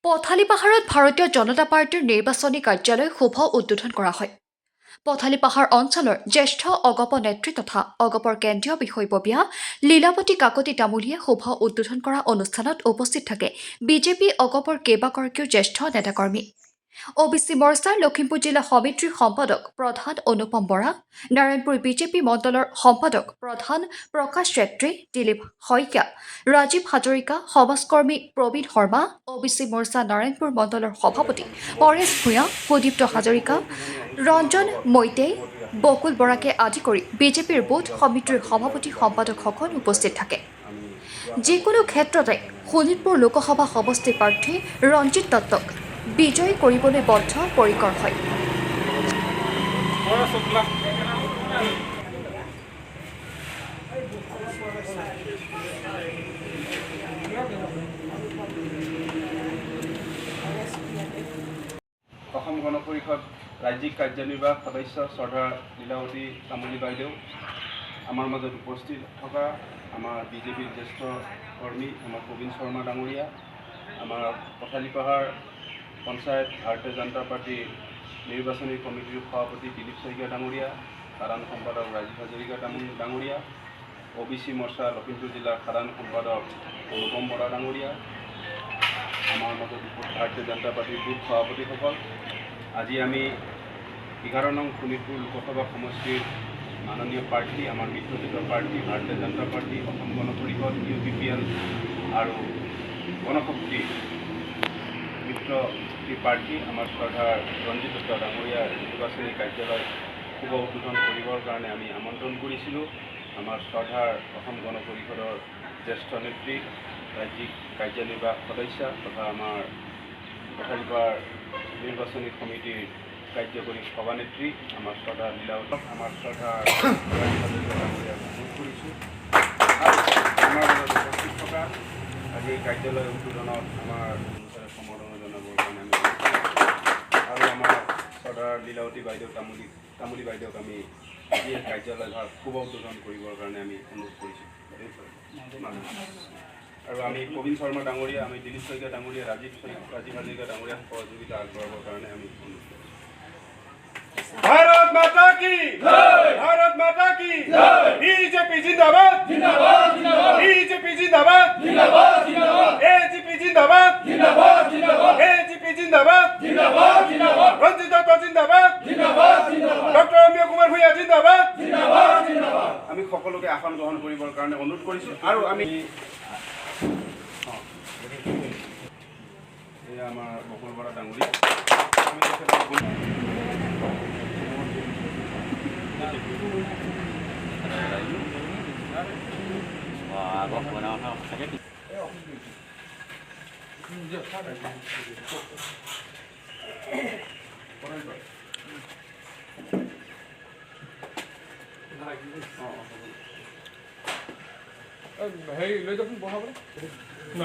পথালিপাহাৰত ভাৰতীয় জনতা পাৰ্টিৰ নিৰ্বাচনী কাৰ্যালয় শুভ উদ্বোধন কৰা হয়। পথালিপাহাৰ অঞ্চলৰ জ্যেষ্ঠ অগপ নেত্ৰী তথা অগপৰ কেন্দ্ৰীয় বিষয়ববীয়া লীলাৱতী কাকতি তামুলীয়ে শুভ উদ্বোধন কৰা অনুষ্ঠানত উপস্থিত থাকে বিজেপি অগপৰ কেইবাগৰাকীও জ্যেষ্ঠ নেতাকৰ্মী। OBC মৰ্চাৰ লখিমপুৰ জিলা সমিতিৰ সম্পাদক প্ৰধান অনুপম বৰা, নাৰায়ণপুৰ বিজেপি মণ্ডলৰ সম্পাদক প্ৰধান প্ৰকাশ চেত্ৰী, দিলীপ শইকীয়া, ৰাজীৱ হাজৰিকা, সমাজকৰ্মী প্ৰবীণ শৰ্মা, OBC মৰ্চা নাৰায়ণপুৰ মণ্ডলৰ সভাপতি পৰেশ ভূঞা, সুদীপ্ত হাজৰিকা, ৰঞ্জন মৈতেই, বকুল বৰাকে আদি কৰি বিজেপিৰ বুথ সমিতিৰ সভাপতি সম্পাদকসকল উপস্থিত থাকে। যিকোনো ক্ষেত্ৰতে শোণিতপুৰ লোকসভা সমষ্টি প্ৰাৰ্থী ৰঞ্জিত দত্তক বিজয়ী কৰিবলৈ বদ্ধ পৰিকৰ হয়। অসম গণ পৰিষদ ৰাজ্যিক কাৰ্যনিৰ্বাহক সদস্য শ্ৰদ্ধা লীলাৱতী তামুলী বাইদেউ, আমাৰ মাজত উপস্থিত থকা আমাৰ বিজেপিৰ জ্যেষ্ঠ কৰ্মী আমাৰ প্ৰবীণ শৰ্মা ডাঙৰীয়া, আমাৰ পথালিপাহাৰ পঞ্চায়ত ভাৰতীয় জনতা পাৰ্টীৰ নিৰ্বাচনী কমিটিৰ সভাপতি দিলীপ শইকীয়া ডাঙৰীয়া, সাধাৰণ সম্পাদক ৰাজীৱ হাজৰিকা ডাঙৰীয়া, OBC মৰ্চা লখিমপুৰ জিলাৰ সাধাৰণ সম্পাদক অনুপম বৰা ডাঙৰীয়া, আমাৰ মাজত ভাৰতীয় জনতা পাৰ্টীৰ বুথ সভাপতিসকল, আজি আমি 11 নং শোণিতপুৰ লোকসভা সমষ্টিৰ মাননীয় প্ৰাৰ্থী, আমাৰ মিত্ৰজোঁটৰ প্ৰাৰ্থী ভাৰতীয় জনতা পাৰ্টী, অসম গণ পৰিষদ, UPPL আৰু গণশক্তি মিত্ৰ প্ৰাৰ্থী আমাৰ শ্ৰদ্ধাৰ ৰঞ্জিত দত্ত ডাঙৰীয়াৰ নিৰ্বাচনী কাৰ্যালয় শুভ উদ্বোধন কৰিবৰ কাৰণে আমি আমন্ত্ৰণ কৰিছিলোঁ। আমাৰ শ্ৰদ্ধাৰ অসম গণ পৰিষদৰ জ্যেষ্ঠ নেত্ৰী, ৰাজ্যিক কাৰ্যনিৰ্বাহক সদস্য তথা আমাৰ পথালিপাহাৰ নিৰ্বাচনী সমিতিৰ কাৰ্যকৰী সভানেত্ৰী আমাৰ শ্ৰদ্ধা লীলাৱতী, আমাৰ শ্ৰদ্ধাৰ অনুৰোধ কৰিছোঁ। আমাৰ মাজত উপস্থিত থকা আজি এই কাৰ্যালয় উদ্বোধনত আমাৰ সম্বৰ্ধনা জনাবৰ কাৰণে আমি আৰু আমাৰ শ্ৰদ্ধাৰ লীলাৱতী বাইদেউ তামুলী বাইদেউক আমি আজি এই কাৰ্যালয় শুভ উদ্বোধন কৰিবৰ কাৰণে আমি অনুৰোধ কৰিছোঁ। আৰু আমি প্ৰবীণ শৰ্মা ডাঙৰীয়া, আমি দিলীপ শইকীয়া ডাঙৰীয়া, ৰাজীৱ হাজৰিকা ডাঙৰীয়া সহযোগিতা আগবঢ়াবৰ কাৰণে আমি অনুৰোধ কৰিছোঁ। भारत माता की जय, भारत माता की जय, बीजेपी जिंदाबाद जिंदाबाद जिंदाबाद, बीजेपी जिंदाबाद जिंदाबाद जिंदाबाद, AGP जिंदाबाद जिंदाबाद जिंदाबाद, AGP जिंदाबाद जिंदाबाद जिंदाबाद, रंजित दत्त जिंदाबाद जिंदाबाद जिंदाबाद, डॉक्टर अमिय कुमार भूঞা जिंदाबाद जिंदाबाद जिंदाबाद। আমি সকলোকে আসন গ্ৰহণ কৰিবৰ কাৰণে অনুৰোধ কৰিছোঁ। আৰু আমি এই আমাৰ বকুল বৰা ডাঙৰীয়া, আমি হেৰি লৈ যাওকচোন বহাবলৈ ন